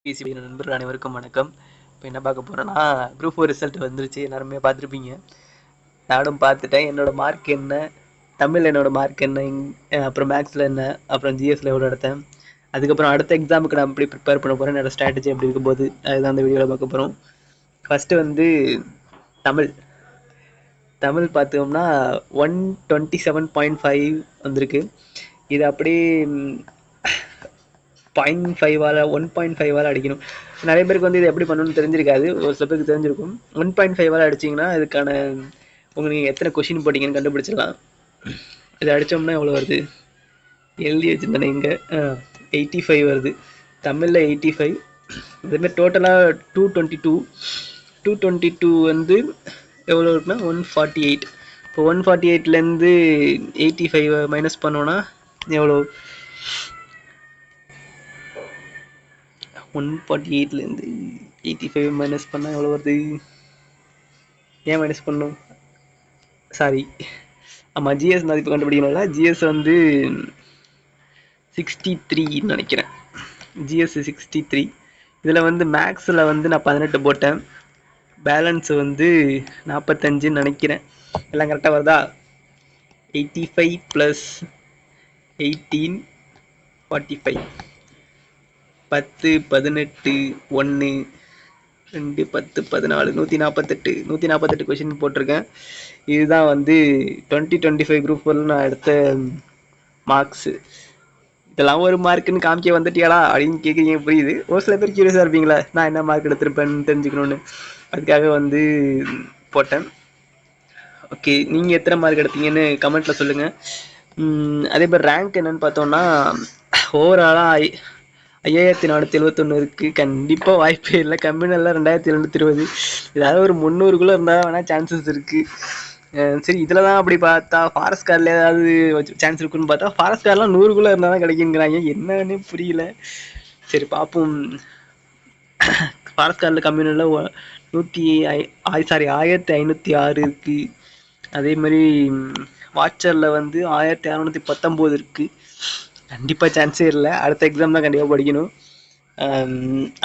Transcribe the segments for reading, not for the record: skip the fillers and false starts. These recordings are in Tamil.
பிசிபி நண்பர்கள் அனைவருக்கும் வணக்கம். இப்போ என்ன பார்க்க போகிறோன்னா, குரூப் 4 ரிசல்ட் வந்துருச்சு, எல்லாருமே பார்த்துருப்பீங்க. நானும் பார்த்துட்டேன். என்னோட மார்க் என்ன, தமிழ் என்னோட மார்க் என்ன, அப்புறம் மேக்ஸில் என்ன, அப்புறம் ஜிஎஸ்ல எவ்வளோ எடுத்தேன், அதுக்கப்புறம் அடுத்த எக்ஸாமுக்கு நான் எப்படி ப்ரிப்பேர் பண்ண போகிறேன், என்னோட ஸ்ட்ராட்டஜி எப்படி இருக்கும் போது அதுதான் அந்த வீடியோவில் பார்க்க போகிறோம். ஃபஸ்ட்டு வந்து தமிழ் பார்த்தோம்னா 127.5 வந்திருக்கு. இது அப்படியே 1.5 அடிக்கணும். நிறைய பேருக்கு வந்து இது எப்படி பண்ணணும்னு தெரிஞ்சிருக்காது, ஒரு சில பேருக்கு தெரிஞ்சிருக்கும். 1.5 அடிச்சிங்கன்னா இதுக்கான உங்களுக்கு எத்தனை கொஷின் போட்டிங்கன்னு கண்டுபிடிச்சிடலாம். இது அடித்தோம்னா எவ்வளோ வருது எழுதி வச்சுருந்தேன் இங்கே 85 வருது. தமிழில் 85. இதுமாதிரி டோட்டலாக 222 வந்து எவ்வளோ இருக்குன்னா 148. இப்போ 148லேருந்து 85 மைனஸ் பண்ணோன்னா எவ்வளோ, 148லேருந்து 85 மைனஸ் பண்ணால் எவ்வளோ வருது, ஏன் மைனஸ் பண்ணணும், சாரி ஆமாம் ஜிஎஸ் மதிப்பு கண்டுபிடிக்கணும்ல. ஜிஎஸ் வந்து 63 நினைக்கிறேன், ஜிஎஸ் 63. இதில் வந்து மேக்ஸில் வந்து நான் 18 போட்டேன், பேலன்ஸ் வந்து 45 நினைக்கிறேன். எல்லாம் கரெக்டாக வருதா? 85 + 18 45, 10 18 1 2 10 14 148 கொஷின் போட்டிருக்கேன். இதுதான் வந்து 2025 குரூப் 4 நான் எடுத்த மார்க்ஸு. இதெல்லாம் ஒரு மார்க்குன்னு காமிக்க வந்துட்டியாடா அப்படின்னு கேட்குறீங்க, புரியுது. ஒரு சில பேர் கியூரியஸாக இருப்பீங்களா, நான் என்ன மார்க் எடுத்திருப்பேன்னு தெரிஞ்சுக்கணுன்னு, அதுக்காக வந்து போட்டேன். ஓகே, நீங்கள் எத்தனை மார்க் எடுத்தீங்கன்னு கமெண்ட்டில் சொல்லுங்கள். அதே மாதிரி ரேங்க் என்னன்னு பார்த்தோன்னா ஓவராலாக 5471 இருக்குது. கண்டிப்பாக வாய்ப்பே இல்லை. கம்பெனியில் 2720. ஏதாவது ஒரு 300குள்ளே இருந்தால் வேணால் சான்சஸ் இருக்குது. சரி, இதில் தான் அப்படி பார்த்தா ஃபாரஸ்ட் கார்டில் ஏதாவது சான்ஸ் இருக்குன்னு பார்த்தா ஃபாரஸ்ட் கார்டெலாம் 100குள்ளே இருந்தால் தான் கிடைக்குங்கிறாங்க, என்னன்னு புரியல. சரி பார்ப்போம். ஃபாரஸ்ட் கார்டில் கம்யூனில் 1506 இருக்குது. அதே மாதிரி வாட்சரில் வந்து 1619 இருக்குது. கண்டிப்பாக சான்ஸே இல்லை. அடுத்த எக்ஸாம் தான் கண்டிப்பாக படிக்கணும்.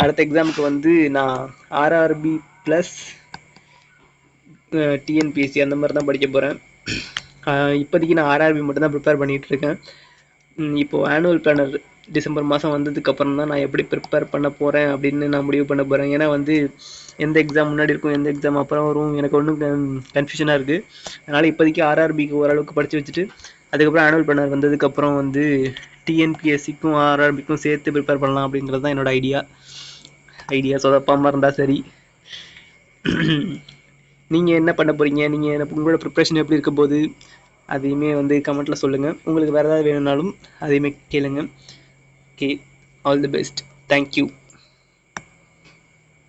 அடுத்த எக்ஸாமுக்கு வந்து நான் ஆர்ஆர்பி ப்ளஸ் டிஎன்பிஎஸ்சி அந்த மாதிரி தான் படிக்க போகிறேன். இப்போதைக்கு நான் ஆர்ஆர்பி மட்டும்தான் ப்ரிப்பேர் பண்ணிகிட்ருக்கேன். இப்போது ஆனுவல் பிளானர் டிசம்பர் மாதம் வந்ததுக்கப்புறம் தான் நான் எப்படி ப்ரிப்பேர் பண்ண போகிறேன் அப்படின்னு நான் முடிவு பண்ண போகிறேன். ஏன்னா வந்து எந்த எக்ஸாம் முன்னாடி இருக்கும், எந்த எக்ஸாம் அப்புறம் வரும், எனக்கு ஒன்றும் கன்ஃபியூஷனாக இருக்குது. அதனால் இப்போதைக்கு ஆர்ஆர்பிக்கு ஓரளவுக்கு படித்து வச்சுட்டு அதுக்கப்புறம் ஆனுவல் பிளானர் வந்ததுக்கப்புறம் வந்து டிஎன்பிஎஸ்சிக்கும் ஆர்ஆர்பிக்கும் சேர்த்து ப்ரிப்பேர் பண்ணலாம் அப்படிங்கிறது தான் என்னோடய ஐடியா. சொதப்பாமல் இருந்தால் சரி. நீங்கள் என்ன பண்ண போகிறீங்க, நீங்கள் உங்களோட ப்ரிப்ரேஷன் எப்படி இருக்க போது அதையுமே வந்து கமெண்ட்டில் சொல்லுங்கள். உங்களுக்கு வேறு ஏதாவது வேணும்னாலும் அதையுமே கேளுங்க. Okay, all the best. Thank you.